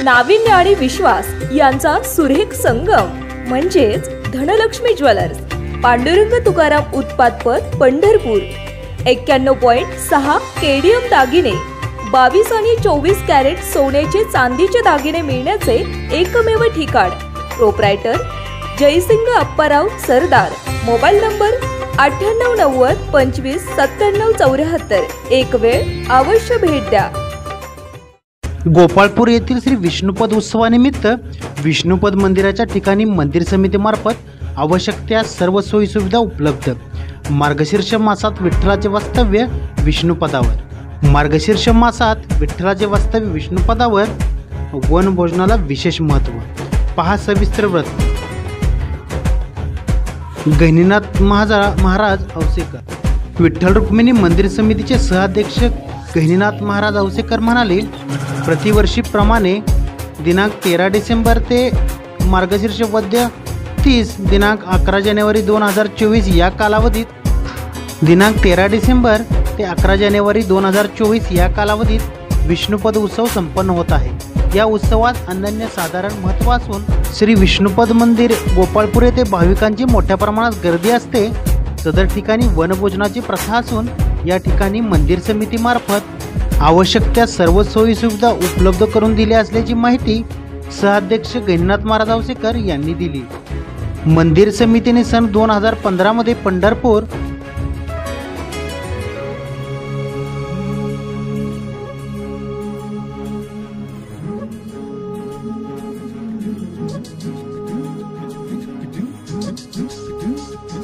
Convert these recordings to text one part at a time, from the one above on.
नाविन्य आणि विश्वास यांचा सुरेख संगम म्हणजेच धनलक्ष्मी ज्वेलर्स, पांडुरंग तुकाराम उत्पादपत, पंढरपूर। 91.6 केडीएम दागिने, 22 आणि 24 कॅरेट सोन्याचे चांदीचे दागिने मिळण्याचे एकमेव ठिकाण। Proprietor Jaysing Apparao Sardar. Mobile number 9890 25 97 74। एक वेळ अवश्य भेट द्या। गोपाळपूर येथील श्री विष्णुपद उत्सवानिमित्त विष्णुपद मंदिराच्या ठिकाणी मंदिर समितीमार्फत आवश्यक त्या सर्व सोयी सुविधा उपलब्ध। मार्गशीर्ष मासात विठ्ठलाचे वास्तव्य विष्णुपदावर। मार्गशीर्ष मासात विठ्ठलाचे वास्तव्य विष्णुपदावर, वनभोजनाला विशेष महत्त्व। पहा सविस्तर व्रत। गहिनीनाथ महाराज औसेकर। विठ्ठल रुक्मिणी मंदिर समितीचे सहअध्यक्ष गहिनीनाथ महाराज औसेकर म्हणाले, प्रतिवर्षीप्रमाणे दिनांक 13 डिसेंबर ते मार्गशीर्ष वद्य 30 दिनांक 11 जानेवारी 2024 या कालावधीत दिनांक 13 डिसेंबर ते 11 जानेवारी 2024 या कालावधीत विष्णुपद उत्सव संपन्न होत आहे। या उत्सवात अनन्यसाधारण महत्त्व असून श्री विष्णुपद मंदिर गोपाळपूर येथे भाविकांची मोठ्या प्रमाणात गर्दी असते। सदर ठिकाणी वनभोजनाची प्रथा असून या ठिकाणी मंदिर समितीमार्फत आवश्यक त्या सर्व सोयी सुविधा उपलब्ध करून दिल्या असल्याची माहिती सहअध्यक्ष गहिनीनाथ महाराज औसेकर यांनी दिली। मंदिर समितीने सन 2015 मध्ये पंढरपूर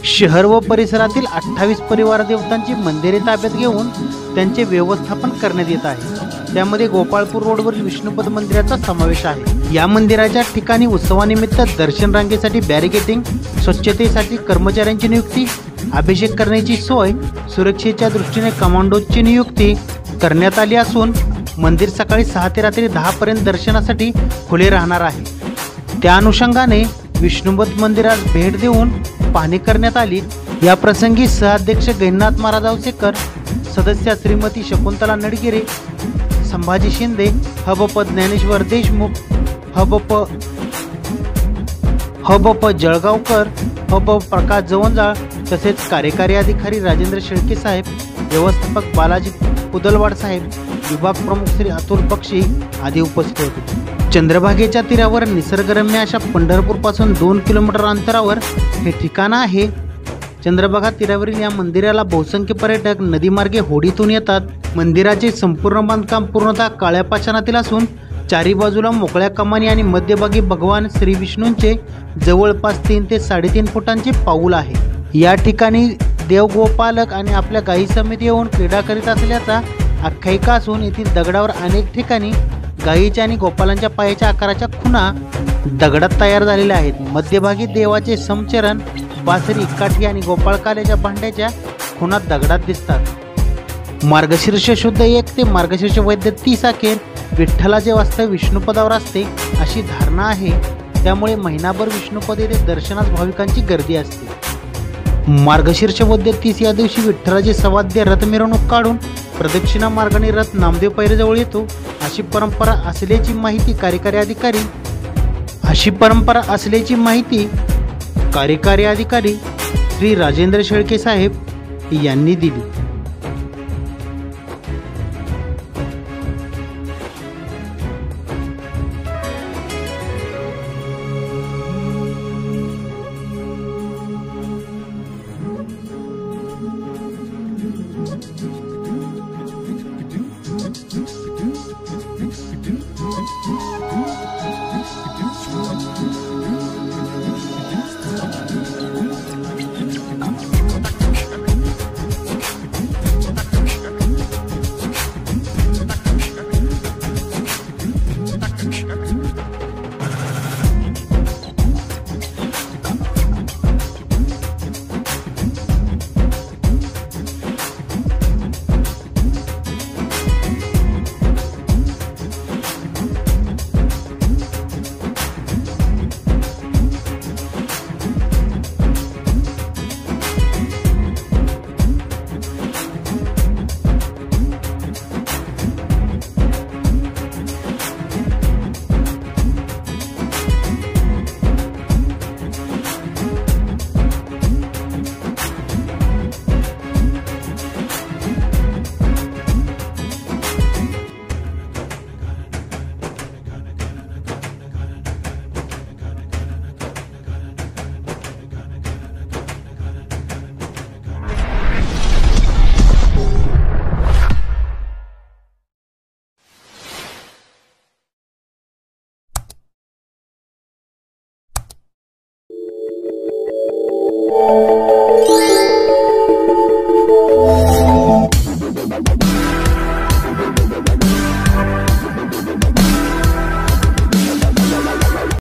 शहर व परिसरातील 28 परिवार देवतांची मंदिरे ताब्यात घेऊन त्यांचे व्यवस्थापन करण्यात येत आहे। त्यामध्ये गोपाळपूर रोडवरील विष्णुपद मंदिराचा समावेश आहे। या मंदिराच्या ठिकाणी उत्सवानिमित्त दर्शन रांगेसाठी बॅरिकेडिंग, स्वच्छतेसाठी कर्मचाऱ्यांची नियुक्ती, अभिषेक करण्याची सोय, सुरक्षेच्या दृष्टीने कमांडोची नियुक्ती करण्यात आली असून मंदिर सकाळी 6 ते रात्री 10 पर्यंत दर्शनासाठी खुले राहणार आहे। त्या अनुषंगाने विष्णुपद मंदिरास भेट देऊन पाहणी करण्यात आली। या प्रसंगी सहअध्यक्ष गहिनीनाथ महाराज औसेकर, सदस्य श्रीमती शकुंतला नडगिरे, संभाजी शिंदे, हबप ज्ञानेश्वर देशमुख, हबप जळगावकर, हबप प्रकाश जवंजाळ तसेच कार्यकारी अधिकारी राजेंद्र शेळके साहेब, व्यवस्थापक बालाजी कुदलवाड साहेब, विभाग प्रमुख श्री अतुल बक्षी आदी उपस्थित होते। चंद्रभागेच्या तीरावर निसर्गरम्य अशा पंढरपूर पासून 2 किलोमीटर अंतरावर हे ठिकाण आहे। चंद्रभागा तीरावरील या मंदिराला बहुसंख्य पर्यटक नदीमार्गे होडीतून येतात। मंदिराचे संपूर्ण बांधकाम पूर्णतः काळ्या पाषाणातील असून चारी बाजूला मोकळ्या कमानी आणि मध्यभागी भगवान श्री विष्णूंचे जवळपास 3 ते 3.5 फुटांचे पाऊल आहे। या ठिकाणी देवगोपालक आणि आपल्या गायी समेत येऊन क्रीडा करीत असल्याचा आख्यायिका असून येथील दगडावर अनेक ठिकाणी गायीच्या आणि गोपालांच्या पायाच्या आकाराच्या खुणा दगडात तयार झालेल्या आहेत। मध्यभागी देवाचे समचरण, बासरी, काठी आणि गोपाळकाल्याच्या भांड्याच्या खुणा दगडात दिसतात। मार्गशीर्ष शुद्ध 1 ते मार्गशीर्ष वैद्य 30 अखेर विठ्ठलाचे वास्तव्य विष्णुपदावर असते अशी धारणा आहे। त्यामुळे महिनाभर विष्णुपद येथे दर्शनास भाविकांची गर्दी असते। मार्गशीर्ष वैद्य 30 या दिवशी विठ्ठलाचे सवाद्य रथ मिरवणूक काढून प्रदक्षिणा मार्गाने रथ नामदेव पैरेजवळ येतो अशी परंपरा असल्याची माहिती कार्यकारी अधिकारी श्री राजेंद्र शेळके साहेब यांनी दिली।